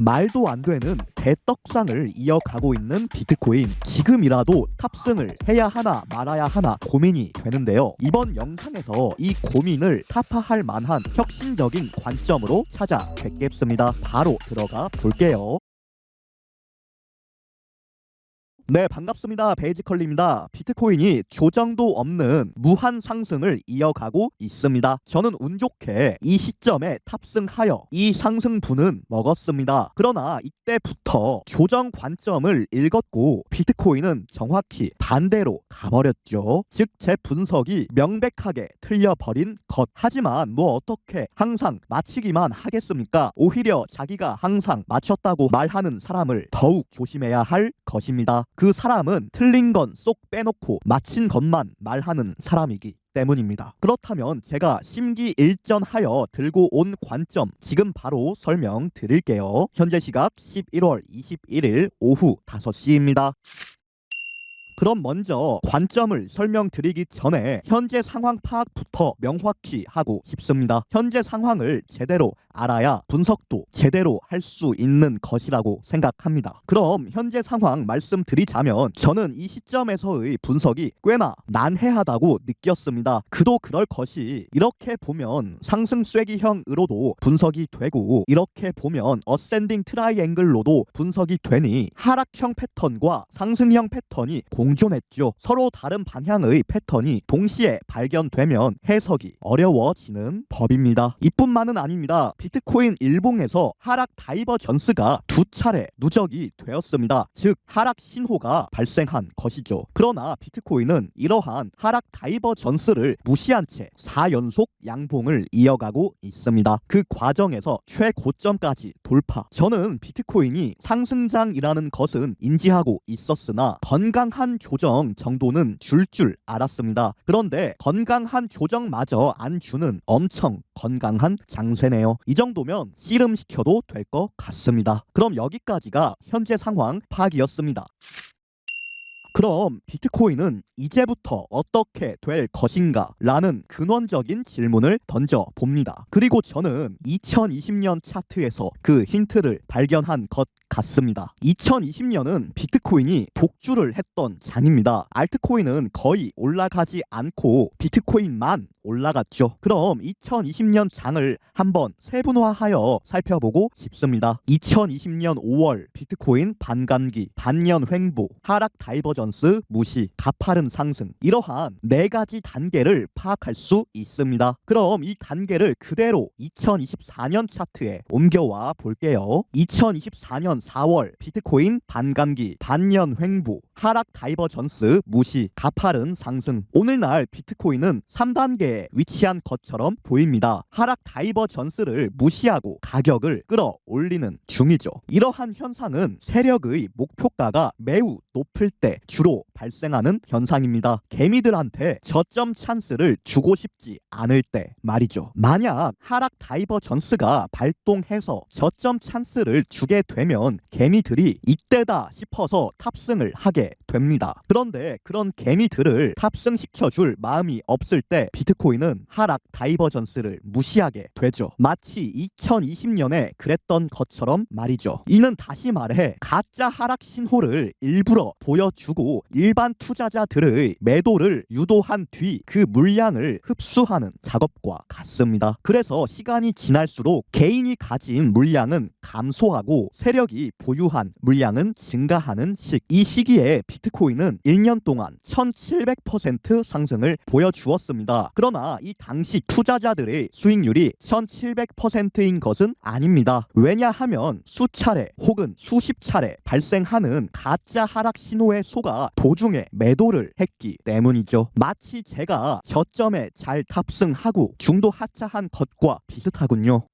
말도 안 되는 대떡상을 이어가고 있는 비트코인, 지금이라도 탑승을 해야 하나 말아야 하나 고민이 되는데요. 이번 영상에서 이 고민을 타파할 만한 혁신적인 관점으로 찾아뵙겠습니다. 바로 들어가 볼게요. 네, 반갑습니다. 베이지컬리입니다. 비트코인이 조정도 없는 무한 상승을 이어가고 있습니다. 저는 운 좋게 이 시점에 탑승하여 이 상승분은 먹었습니다. 그러나 이때부터 조정 관점을 읽었고 비트코인은 정확히 반대로 가버렸죠. 즉 제 분석이 명백하게 틀려버린 것. 하지만 뭐 어떻게 항상 맞히기만 하겠습니까? 오히려 자기가 항상 맞췄다고 말하는 사람을 더욱 조심해야 할 것입니다. 그 사람은 틀린 건 쏙 빼놓고 맞힌 것만 말하는 사람이기 때문입니다. 그렇다면 제가 심기일전하여 들고 온 관점 지금 바로 설명드릴게요. 현재 시각 11월 21일 오후 5시입니다. 그럼 먼저 관점을 설명드리기 전에 현재 상황 파악부터 명확히 하고 싶습니다. 현재 상황을 제대로 알아야 분석도 제대로 할 수 있는 것이라고 생각합니다. 그럼 현재 상황 말씀드리자면 저는 이 시점에서의 분석이 꽤나 난해하다고 느꼈습니다. 그도 그럴 것이 이렇게 보면 상승 쐐기형으로도 분석이 되고 이렇게 보면 어센딩 트라이앵글로도 분석이 되니 하락형 패턴과 상승형 패턴이 공존했죠. 서로 다른 방향의 패턴이 동시에 발견되면 해석이 어려워지는 법입니다. 이뿐만은 아닙니다. 비트코인 일봉에서 하락 다이버전스가 두 차례 누적이 되었습니다. 즉 하락 신호가 발생한 것이죠. 그러나 비트코인은 이러한 하락 다이버전스를 무시한 채 4연속 양봉을 이어가고 있습니다. 그 과정에서 최고점까지 돌파. 저는 비트코인이 상승장이라는 것은 인지하고 있었으나 건강한 조정 정도는 줄 알았습니다. 그런데 건강한 조정마저 안 주는 엄청 건강한 장세네요. 이 정도면 씨름시켜도 될 것 같습니다. 그럼 여기까지가 현재 상황 파악이었습니다. 그럼 비트코인은 이제부터 어떻게 될 것인가? 라는 근원적인 질문을 던져봅니다. 그리고 저는 2020년 차트에서 그 힌트를 발견한 것 같습니다. 2020년은 비트코인이 독주를 했던 장입니다. 알트코인은 거의 올라가지 않고 비트코인만 올라갔죠. 그럼 2020년 장을 한번 세분화하여 살펴보고 싶습니다. 2020년 5월 비트코인 반감기, 반년 횡보, 하락 다이버전스 무시, 가파른 상승, 이러한 네 가지 단계를 파악할 수 있습니다. 그럼 이 단계를 그대로 2024년 차트에 옮겨와 볼게요. 2024년 4월 비트코인 반감기, 반년 횡보, 하락 다이버전스 무시, 가파른 상승. 오늘날 비트코인은 3단계에 위치한 것처럼 보입니다. 하락 다이버전스를 무시하고 가격을 끌어올리는 중이죠. 이러한 현상은 세력의 목표가가 매우 높을 때 주로 발생하는 현상입니다. 개미들한테 저점 찬스를 주고 싶지 않을 때 말이죠. 만약 하락 다이버전스가 발동해서 저점 찬스를 주게 되면 개미들이 이때다 싶어서 탑승을 하게 됩니다. 그런데 그런 개미들을 탑승시켜줄 마음이 없을 때 비트코인은 하락 다이버전스를 무시하게 되죠. 마치 2020년에 그랬던 것처럼 말이죠. 이는 다시 말해 가짜 하락 신호를 일부러 보여주고 일반 투자자들의 매도를 유도한 뒤 그 물량을 흡수하는 작업과 같습니다. 그래서 시간이 지날수록 개인이 가진 물량은 감소하고 세력이 보유한 물량은 증가하는 이 시기에 비트코인은 1년 동안 1700% 상승을 보여주었습니다. 그러나 이 당시 투자자들의 수익률이 1700%인 것은 아닙니다. 왜냐하면 수차례 혹은 수십 차례 발생하는 가짜 하락 신호에 속아 도중에 매도를 했기 때문이죠. 마치 제가 저점에 잘 탑승하고 중도 하차한 것과 비슷하군요.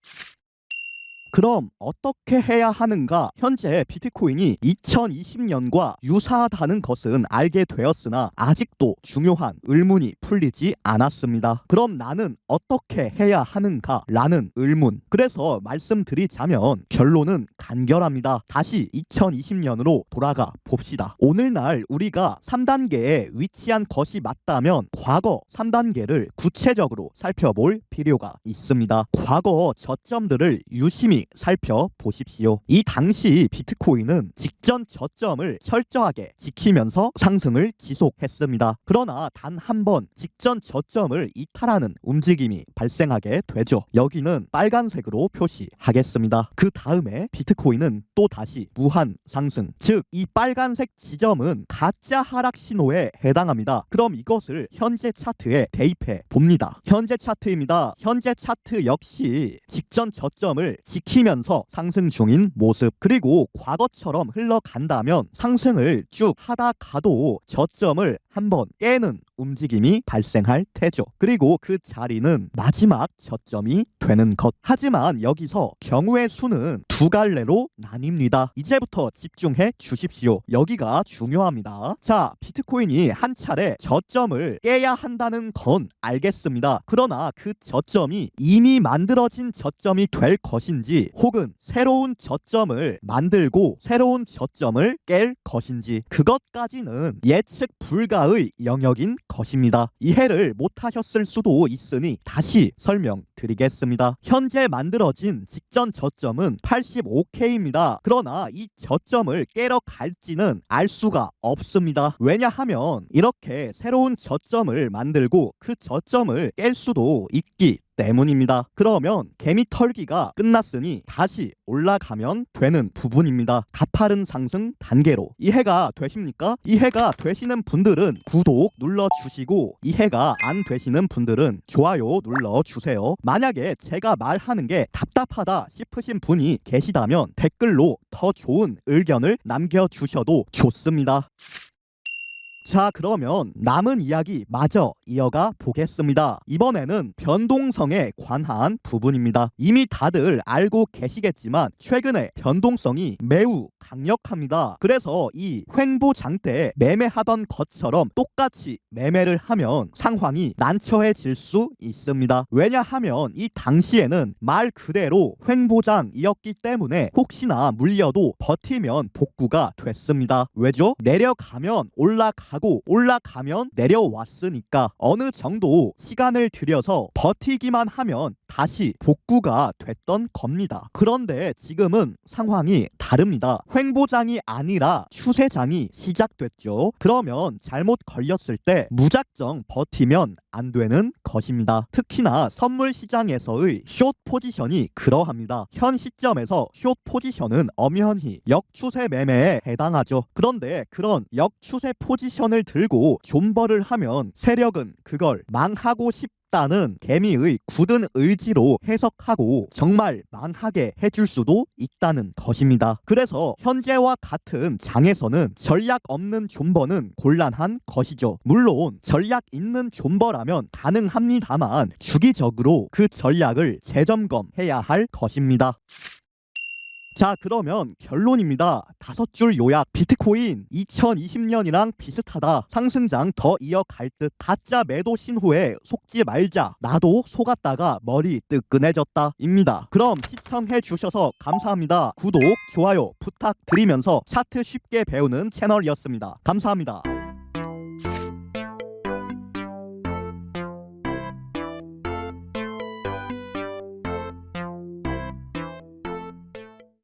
그럼 어떻게 해야 하는가? 현재 비트코인이 2020년과 유사하다는 것은 알게 되었으나 아직도 중요한 의문이 풀리지 않았습니다. 그럼 나는 어떻게 해야 하는가? 라는 의문. 그래서 말씀드리자면 결론은 간결합니다. 다시 2020년으로 돌아가 봅시다. 오늘날 우리가 3단계에 위치한 것이 맞다면 과거 3단계를 구체적으로 살펴볼 필요가 있습니다. 과거 저점들을 유심히 천천히 살펴보십시오. 이 당시 비트코인은 직전 저점을 철저하게 지키면서 상승을 지속했습니다. 그러나 단 한 번 직전 저점을 이탈하는 움직임이 발생하게 되죠. 여기는 빨간색으로 표시하겠습니다. 그 다음에 비트코인은 또 다시 무한 상승, 즉 이 빨간색 지점은 가짜 하락 신호에 해당합니다. 그럼 이것을 현재 차트에 대입해 봅니다. 현재 차트입니다. 현재 차트 역시 직전 저점을 지키면서 상승 중인 모습, 그리고 과거처럼 흘러간다면 상승을 쭉 하다 가도 저점을 한번 깨는 움직임이 발생할 테죠. 그리고 그 자리는 마지막 저점이 되는 것. 하지만 여기서 경우의 수는 두 갈래로 나뉩니다. 이제부터 집중해 주십시오. 여기가 중요합니다. 자, 비트코인이 한 차례 저점을 깨야 한다는 건 알겠습니다. 그러나 그 저점이 이미 만들어진 저점이 될 것인지, 혹은 새로운 저점을 만들고 새로운 저점을 깰 것인지, 그것까지는 예측 불가의 영역인 것입니다. 이해를 못하셨을 수도 있으니 다시 설명드리겠습니다. 현재 만들어진 직전 저점은 85K입니다. 그러나 이 저점을 깨러 갈지는 알 수가 없습니다. 왜냐하면 이렇게 새로운 저점을 만들고 그 저점을 깰 수도 있기 때문입니다. 그러면 개미 털기가 끝났으니 다시 올라가면 되는 부분입니다. 가파른 상승 단계로. 이해가 되십니까? 이해가 되시는 분들은 구독 눌러주시고, 이해가 안 되시는 분들은 좋아요 눌러주세요. 만약에 제가 말하는 게 답답하다 싶으신 분이 계시다면 댓글로 더 좋은 의견을 남겨주셔도 좋습니다. 자, 그러면 남은 이야기 마저 이어가 보겠습니다. 이번에는 변동성에 관한 부분입니다. 이미 다들 알고 계시겠지만 최근에 변동성이 매우 강력합니다. 그래서 이 횡보장 때 매매하던 것처럼 똑같이 매매를 하면 상황이 난처해질 수 있습니다. 왜냐하면 이 당시에는 말 그대로 횡보장이었기 때문에 혹시나 물려도 버티면 복구가 됐습니다. 왜죠? 내려가면 올라가고 올라가면 내려왔으니까 어느 정도 시간을 들여서 버티기만 하면 다시 복구가 됐던 겁니다. 그런데 지금은 상황이 다릅니다. 횡보장이 아니라 추세장이 시작됐죠. 그러면 잘못 걸렸을 때 무작정 버티면 안 되는 것입니다. 특히나 선물 시장에서의 숏 포지션이 그러합니다. 현 시점에서 숏 포지션은 엄연히 역추세 매매에 해당하죠. 그런데 그런 역추세 포지션을 들고 존버를 하면 세력은 그걸 망하고 싶다는 개미의 굳은 의지로 해석하고 정말 망하게 해줄 수도 있다는 것입니다. 그래서 현재와 같은 장에서는 전략 없는 존버는 곤란한 것이죠. 물론 전략 있는 존버라면 가능합니다만 주기적으로 그 전략을 재점검해야 할 것입니다. 자, 그러면 결론입니다. 5줄 요약. 비트코인 2020년이랑 비슷하다. 상승장 더 이어갈 듯. 가짜 매도 신호에 속지 말자. 나도 속았다가 머리 뜨끈해졌다 입니다. 그럼 시청해 주셔서 감사합니다. 구독, 좋아요 부탁드리면서 차트 쉽게 배우는 채널이었습니다. 감사합니다.